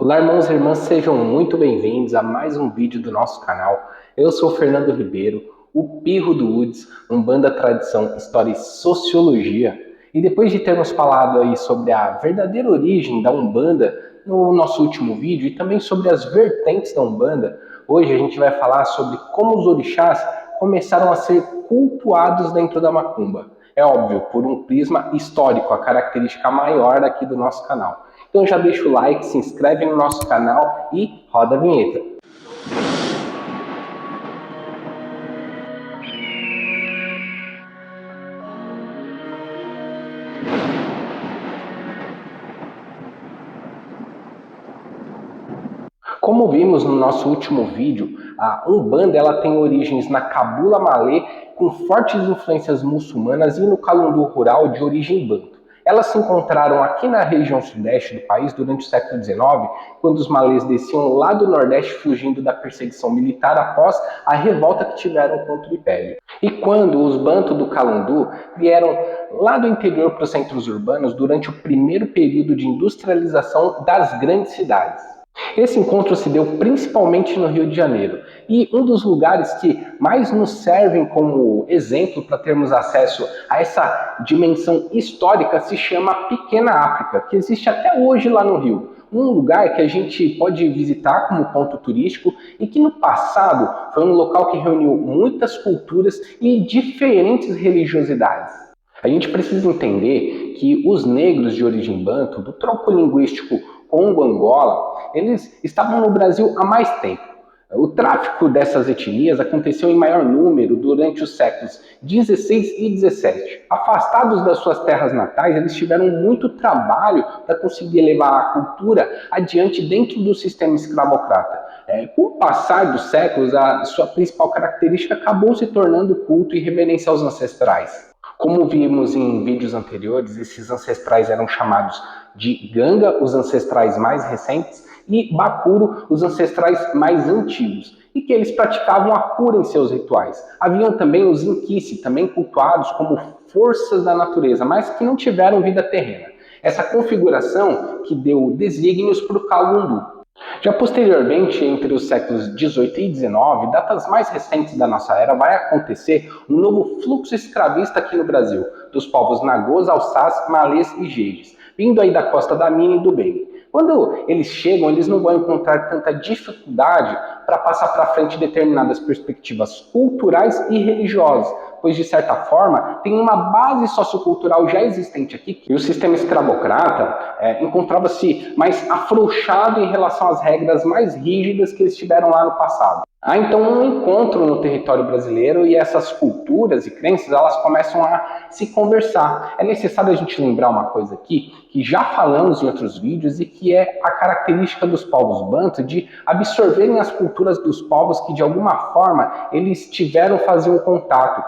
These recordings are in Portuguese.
Olá, irmãos e irmãs, sejam muito bem-vindos a mais um vídeo do nosso canal. Eu sou Fernando Ribeiro, o Pirro do Woods, Umbanda Tradição, História e Sociologia. E depois de termos falado aí sobre a verdadeira origem da Umbanda no nosso último vídeo e também sobre as vertentes da Umbanda, hoje a gente vai falar sobre como os orixás começaram a ser cultuados dentro da Macumba. É óbvio, por um prisma histórico, a característica maior aqui do nosso canal. Então já deixa o like, se inscreve no nosso canal e roda a vinheta. Como vimos no nosso último vídeo, a Umbanda ela tem origens na Cabula Malê, com fortes influências muçulmanas, e no Calundu rural de origem banto. Elas se encontraram aqui na região sudeste do país durante o século XIX, quando os malês desciam lá do nordeste fugindo da perseguição militar após a revolta que tiveram contra o Império. E quando os banto do Calundu vieram lá do interior para os centros urbanos durante o primeiro período de industrialização das grandes cidades. Esse encontro se deu principalmente no Rio de Janeiro, e um dos lugares que mais nos servem como exemplo para termos acesso a essa dimensão histórica se chama Pequena África, que existe até hoje lá no Rio. Um lugar que a gente pode visitar como ponto turístico e que no passado foi um local que reuniu muitas culturas e diferentes religiosidades. A gente precisa entender que os negros de origem banto, do tronco linguístico Congo-Angola, eles estavam no Brasil há mais tempo. O tráfico dessas etnias aconteceu em maior número durante os séculos XVI e XVII. Afastados das suas terras natais, eles tiveram muito trabalho para conseguir levar a cultura adiante dentro do sistema escravocrata. Com o passar dos séculos, a sua principal característica acabou se tornando o culto e reverência aos ancestrais. Como vimos em vídeos anteriores, esses ancestrais eram chamados de Ganga, os ancestrais mais recentes, e Bakuro, os ancestrais mais antigos, e que eles praticavam a cura em seus rituais. Haviam também os Inquice, também cultuados como forças da natureza, mas que não tiveram vida terrena. Essa configuração que deu desígnios para o Calundu. Já posteriormente, entre os séculos XVIII e XIX, datas mais recentes da nossa era, vai acontecer um novo fluxo escravista aqui no Brasil, dos povos Nagôs, Alçás, Malês e Jejes, vindo aí da costa da Mina e do Beni. Quando eles chegam, eles não vão encontrar tanta dificuldade para passar para frente determinadas perspectivas culturais e religiosas, pois de certa forma tem uma base sociocultural já existente aqui, e o sistema escravocrata encontrava-se mais afrouxado em relação às regras mais rígidas que eles tiveram lá no passado. Há então um encontro no território brasileiro e essas culturas e crenças elas começam a se conversar. É necessário a gente lembrar uma coisa aqui, que já falamos em outros vídeos e que é a característica dos povos bantu de absorverem as culturas dos povos que de alguma forma eles tiveram fazer um contato.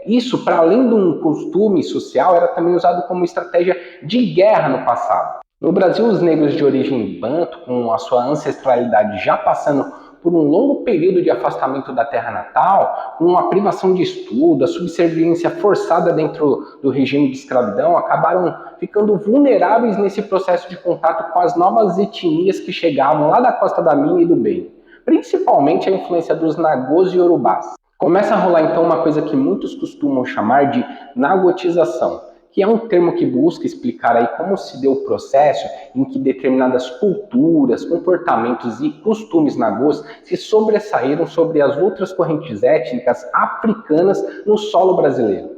Isso, para além de um costume social, era também usado como estratégia de guerra no passado. No Brasil, os negros de origem bantu, com a sua ancestralidade já passando por um longo período de afastamento da terra natal, com a privação de estudo, a subserviência forçada dentro do regime de escravidão, acabaram ficando vulneráveis nesse processo de contato com as novas etnias que chegavam lá da costa da Mina e do Beni, principalmente a influência dos Nagôs e Yorubás. Começa a rolar então uma coisa que muitos costumam chamar de nagotização, que é um termo que busca explicar aí como se deu o processo em que determinadas culturas, comportamentos e costumes nagôs se sobressaíram sobre as outras correntes étnicas africanas no solo brasileiro.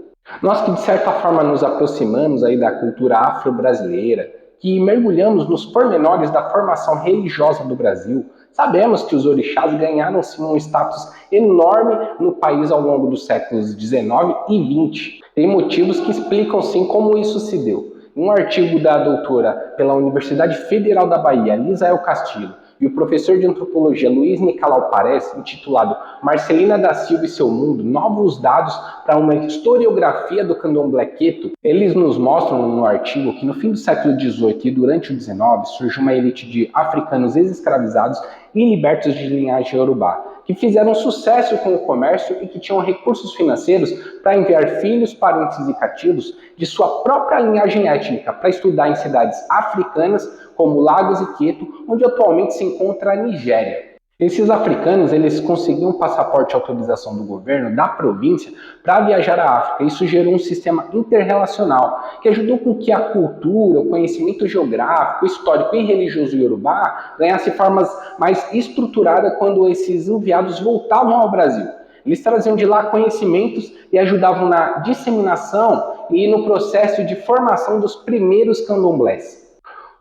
Nós que de certa forma nos aproximamos aí da cultura afro-brasileira, que mergulhamos nos pormenores da formação religiosa do Brasil, sabemos que os orixás ganharam sim um status enorme no país ao longo dos séculos XIX e XX. Tem motivos que explicam sim como isso se deu. Em um artigo da doutora pela Universidade Federal da Bahia, Lisael Castilho, e o professor de antropologia Luiz Nicolau Parés, intitulado Marcelina da Silva e seu mundo, novos dados para uma historiografia do candomblé queto, eles nos mostram no artigo que no fim do século XVIII e durante o XIX surge uma elite de africanos ex-escravizados e libertos de linhagem iorubá, que fizeram sucesso com o comércio e que tinham recursos financeiros para enviar filhos, parentes e cativos de sua própria linhagem étnica para estudar em cidades africanas como Lagos e Quito, onde atualmente se encontra a Nigéria. Esses africanos, eles conseguiam passaporte e autorização do governo da província para viajar à África. Isso gerou um sistema interrelacional que ajudou com que a cultura, o conhecimento geográfico, histórico e religioso iorubá ganhasse formas mais estruturadas quando esses enviados voltavam ao Brasil. Eles traziam de lá conhecimentos e ajudavam na disseminação e no processo de formação dos primeiros candomblés.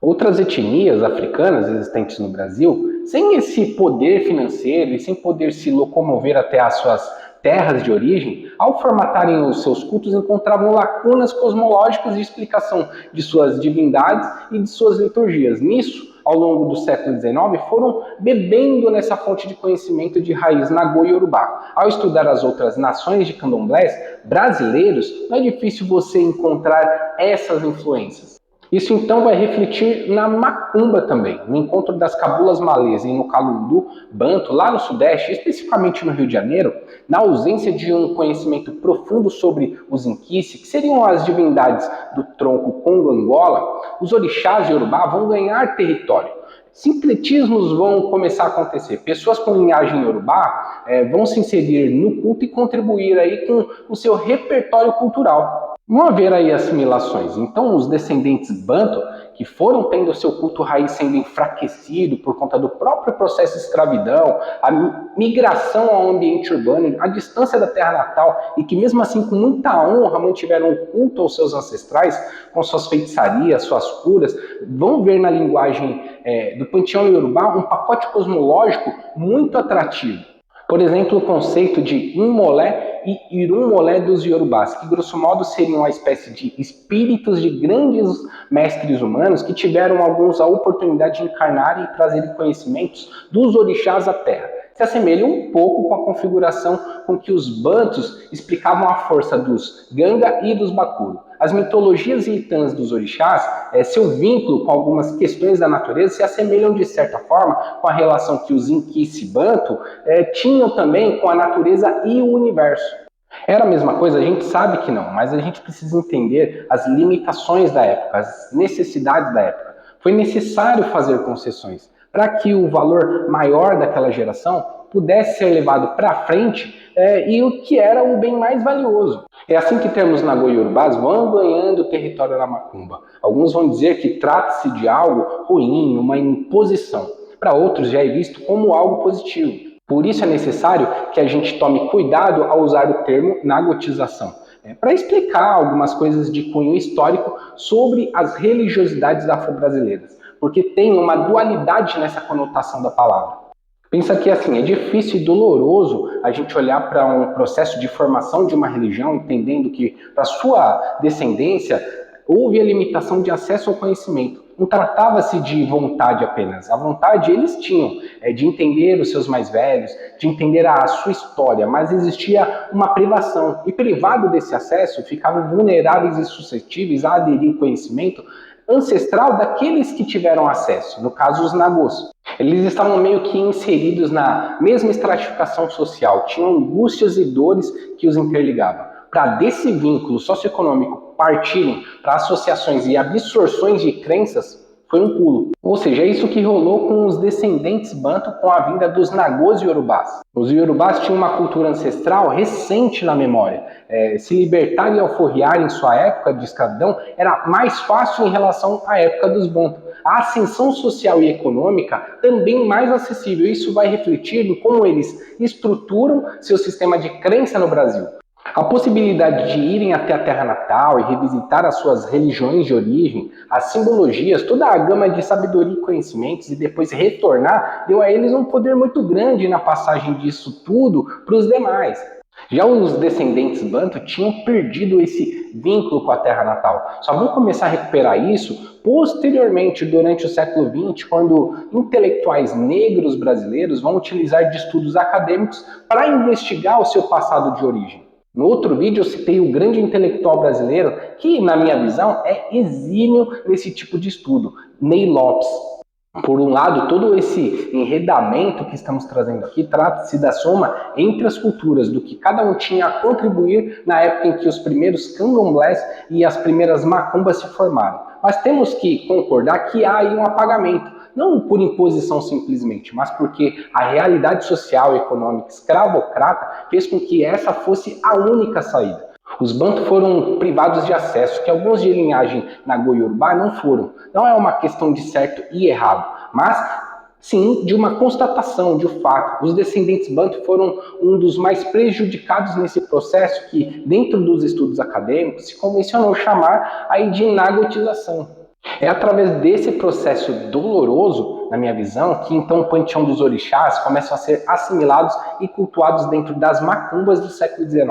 Outras etnias africanas existentes no Brasil, sem esse poder financeiro e sem poder se locomover até as suas terras de origem, ao formatarem os seus cultos, encontravam lacunas cosmológicas de explicação de suas divindades e de suas liturgias. Nisso, ao longo do século XIX, foram bebendo nessa fonte de conhecimento de raiz nagô-iorubá. Ao estudar as outras nações de candomblés brasileiros, não é difícil você encontrar essas influências. Isso então vai refletir na macumba também, no encontro das cabulas malês e no calundu banto, lá no Sudeste, especificamente no Rio de Janeiro, na ausência de um conhecimento profundo sobre os inquice, que seriam as divindades do tronco Congo-Angola, os orixás iorubá vão ganhar território. Sincretismos vão começar a acontecer. Pessoas com linhagem iorubá vão se inserir no culto e contribuir aí com o seu repertório cultural. Vão haver aí assimilações. Então, os descendentes banto, que foram tendo seu culto raiz sendo enfraquecido por conta do próprio processo de escravidão, a migração ao ambiente urbano, a distância da terra natal, e que mesmo assim com muita honra mantiveram o culto aos seus ancestrais, com suas feitiçarias, suas curas, vão ver na linguagem do panteão iorubá um pacote cosmológico muito atrativo. Por exemplo, o conceito de Inmolé e Irumolé dos iorubás, que grosso modo seriam uma espécie de espíritos de grandes mestres humanos que tiveram alguns a oportunidade de encarnar e trazerem conhecimentos dos orixás à Terra. Se assemelha um pouco com a configuração com que os bantus explicavam a força dos Ganga e dos Bakuru. As mitologias itãs dos orixás, seu vínculo com algumas questões da natureza se assemelham de certa forma com a relação que os Inquice Bantu tinham também com a natureza e o universo. Era a mesma coisa? A gente sabe que não, mas a gente precisa entender as limitações da época, as necessidades da época. Foi necessário fazer concessões para que o valor maior daquela geração pudesse ser levado para frente e o que era o bem mais valioso. É assim que termos nagô-iorubás vão ganhando território na macumba. Alguns vão dizer que trata-se de algo ruim, uma imposição. Para outros já é visto como algo positivo. Por isso é necessário que a gente tome cuidado ao usar o termo nagotização, para explicar algumas coisas de cunho histórico sobre as religiosidades afro-brasileiras, porque tem uma dualidade nessa conotação da palavra. Pensa que assim, é difícil e doloroso a gente olhar para um processo de formação de uma religião, entendendo que para sua descendência houve a limitação de acesso ao conhecimento. Não tratava-se de vontade apenas. A vontade eles tinham, de entender os seus mais velhos, de entender a sua história, mas existia uma privação. E privado desse acesso, ficavam vulneráveis e suscetíveis a aderir ao conhecimento ancestral daqueles que tiveram acesso, no caso os nagôs. Eles estavam meio que inseridos na mesma estratificação social, tinham angústias e dores que os interligavam. Para desse vínculo socioeconômico partirem para associações e absorções de crenças, foi um pulo. Ou seja, é isso que rolou com os descendentes banto com a vinda dos nagôs iorubás. Os iorubás tinham uma cultura ancestral recente na memória. Se libertar e alforriar em sua época de escravidão era mais fácil em relação à época dos banto. A ascensão social e econômica também mais acessível. Isso vai refletir em como eles estruturam seu sistema de crença no Brasil. A possibilidade de irem até a terra natal e revisitar as suas religiões de origem, as simbologias, toda a gama de sabedoria e conhecimentos e depois retornar, deu a eles um poder muito grande na passagem disso tudo para os demais. Já os descendentes banto tinham perdido esse vínculo com a terra natal. Só vão começar a recuperar isso posteriormente, durante o século XX, quando intelectuais negros brasileiros vão utilizar de estudos acadêmicos para investigar o seu passado de origem. No outro vídeo eu citei o grande intelectual brasileiro que, na minha visão, é exímio nesse tipo de estudo, Ney Lopes. Por um lado, todo esse enredamento que estamos trazendo aqui trata-se da soma entre as culturas, do que cada um tinha a contribuir na época em que os primeiros candomblés e as primeiras macumbas se formaram. Mas temos que concordar que há aí um apagamento, não por imposição simplesmente, mas porque a realidade social e econômica escravocrata fez com que essa fosse a única saída. Os Bantu foram privados de acesso, que alguns de linhagem Nagô-Yorubá não foram. Não é uma questão de certo e errado, mas sim de uma constatação, de um fato. Os descendentes Bantu foram um dos mais prejudicados nesse processo que, dentro dos estudos acadêmicos, se convencionou chamar aí de nagotização. É através desse processo doloroso, na minha visão, que então o panteão dos orixás começam a ser assimilados e cultuados dentro das macumbas do século XIX.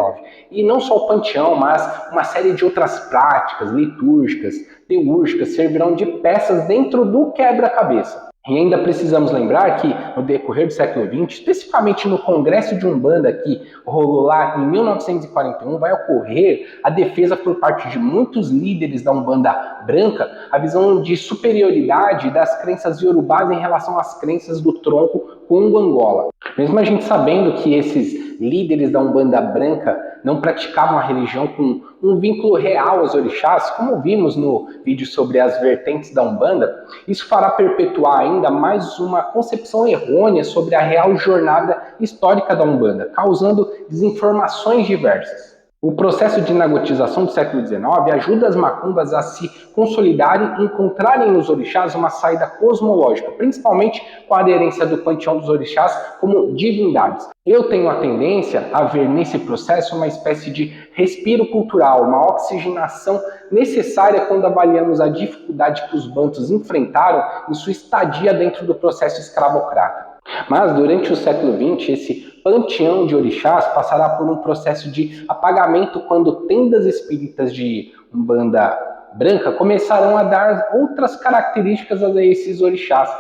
E não só o panteão, mas uma série de outras práticas litúrgicas, teúrgicas, servirão de peças dentro do quebra-cabeça. E ainda precisamos lembrar que, no decorrer do século XX, especificamente no Congresso de Umbanda, que rolou lá em 1941, vai ocorrer a defesa por parte de muitos líderes da Umbanda branca, a visão de superioridade das crenças iorubás em relação às crenças do tronco Congo-Angola. Mesmo a gente sabendo que esses líderes da Umbanda branca não praticavam a religião com um vínculo real aos orixás, como vimos no vídeo sobre as vertentes da Umbanda, isso fará perpetuar ainda mais uma concepção errônea sobre a real jornada histórica da Umbanda, causando desinformações diversas. O processo de nagotização do século XIX ajuda as macumbas a se consolidarem e encontrarem nos orixás uma saída cosmológica, principalmente com a aderência do panteão dos orixás como divindades. Eu tenho a tendência a ver nesse processo uma espécie de respiro cultural, uma oxigenação necessária quando avaliamos a dificuldade que os bantus enfrentaram em sua estadia dentro do processo escravocrata. Mas durante o século XX, esse panteão de orixás passará por um processo de apagamento quando tendas espíritas de Umbanda branca começarão a dar outras características a esses orixás,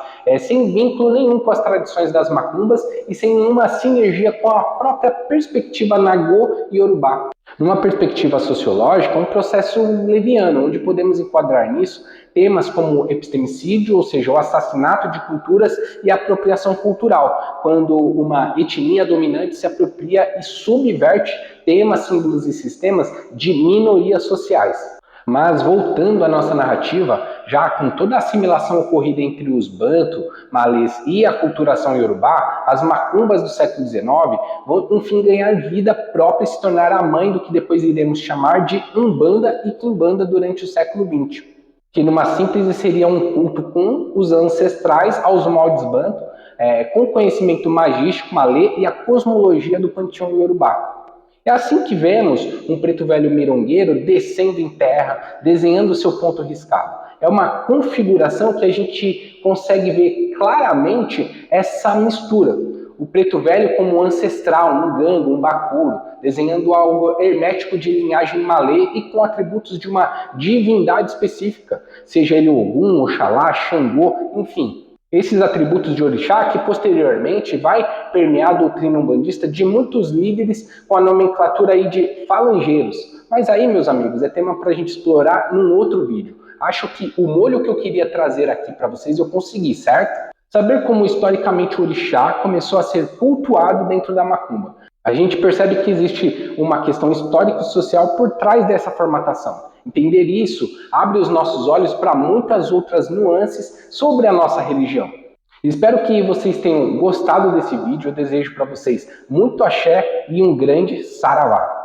sem vínculo nenhum com as tradições das macumbas e sem nenhuma sinergia com a própria perspectiva Nagô e Yorubá. Numa perspectiva sociológica, um processo leviano, onde podemos enquadrar nisso temas como epistemicídio, ou seja, o assassinato de culturas e apropriação cultural, quando uma etnia dominante se apropria e subverte temas, símbolos e sistemas de minorias sociais. Mas voltando à nossa narrativa, já com toda a assimilação ocorrida entre os Bantu, Malês e a aculturação Yorubá, as macumbas do século XIX vão enfim ganhar vida própria e se tornar a mãe do que depois iremos chamar de Umbanda e Quimbanda durante o século XX, que numa síntese seria um culto com os ancestrais aos moldes Bantu, com conhecimento magístico malê e a cosmologia do panteão Yorubá. É assim que vemos um preto velho mirongueiro descendo em terra, desenhando seu ponto riscado. É uma configuração que a gente consegue ver claramente essa mistura. O preto velho como ancestral, um gango, um bacuro, desenhando algo hermético de linhagem malê e com atributos de uma divindade específica, seja ele Ogum, Oxalá, Xangô, enfim. Esses atributos de orixá que posteriormente vai permear a doutrina umbandista de muitos líderes com a nomenclatura aí de falangeiros. Mas aí, meus amigos, é tema para a gente explorar em um outro vídeo. Acho que o molho que eu queria trazer aqui para vocês eu consegui, certo? Saber como historicamente o orixá começou a ser cultuado dentro da macumba. A gente percebe que existe uma questão histórica e social por trás dessa formatação. Entender isso abre os nossos olhos para muitas outras nuances sobre a nossa religião. Espero que vocês tenham gostado desse vídeo. Eu desejo para vocês muito axé e um grande saravá.